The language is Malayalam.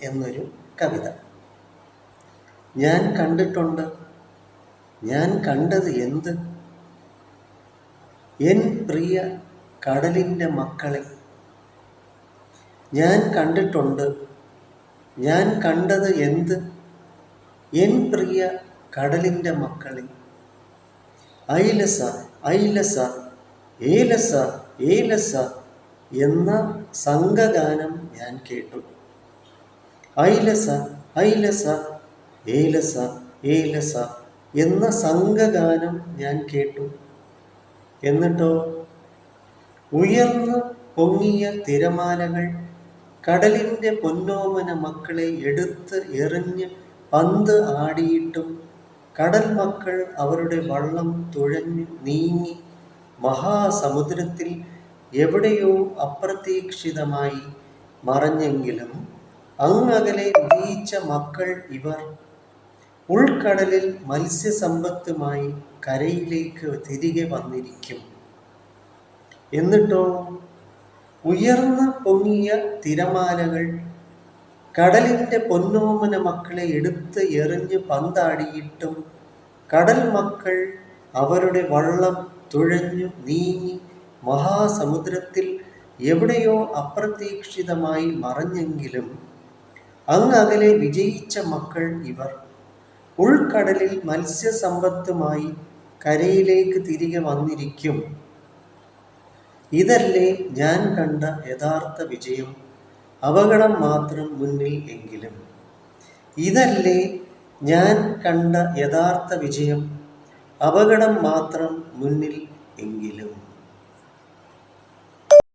എന്നൊരു കവിത. ഞാൻ കണ്ടിട്ടുണ്ട്, ഞാൻ കണ്ടത് എന്ത്, എൻ പ്രിയ കടലിൻ്റെ മക്കളെ. ഞാൻ കണ്ടിട്ടുണ്ട്, ഞാൻ കണ്ടത് എന്ത്, എൻ പ്രിയ കടലിൻ്റെ മക്കളെ. ഐലസ ഐലസ ഏലസ ഏലസ എന്ന സംഘഗാനം ഞാൻ കേട്ടു. ഐലസ ഐലസ ഏലസ ഏലസ എന്ന സംഘഗാനം ഞാൻ കേട്ടു. എന്നിട്ടോ, ഉയർന്നു പൊങ്ങിയ തിരമാലകൾ കടലിൻ്റെ പൊന്നോമന മക്കളെ എടുത്ത് എറിഞ്ഞ് പന്ത് ആടിയിട്ടും കടൽ മക്കൾ അവരുടെ വള്ളം തുഴഞ്ഞു നീങ്ങി മഹാസമുദ്രത്തിൽ എവിടെയോ അപ്രതീക്ഷിതമായി മറഞ്ഞെങ്കിലും അങ്ങകലെ വിജയിച്ച മക്കൾ ഇവർ ഉൾക്കടലിൽ മത്സ്യസമ്പത്തുമായി കരയിലേക്ക് തിരികെ വന്നിരിക്കും. എന്നിട്ടോ, ഉയർന്നു പൊങ്ങിയ തിരമാലകൾ കടലിൻ്റെ പൊന്നോമന മക്കളെ എടുത്ത് എറിഞ്ഞ് പന്താടിയിട്ടും കടൽ മക്കൾ അവരുടെ വള്ളം തുഴഞ്ഞു നീങ്ങി മഹാസമുദ്രത്തിൽ എവിടെയോ അപ്രതീക്ഷിതമായി മറഞ്ഞെങ്കിലും അങ്ങകലെ വിജയിച്ച മക്കൾ ഇവർ ഉൾക്കടലിൽ മത്സ്യസമ്പത്തുമായി കരയിലേക്ക് തിരികെ വന്നിരിക്കും. ഇതല്ലേ ഞാൻ കണ്ട യഥാർത്ഥ വിജയം, അപകടം മാത്രം മുന്നിൽ എങ്കിലും. ഇതല്ലേ ഞാൻ കണ്ട യഥാർത്ഥ വിജയം, അപകടം മാത്രം മുന്നിൽ എങ്കിലും.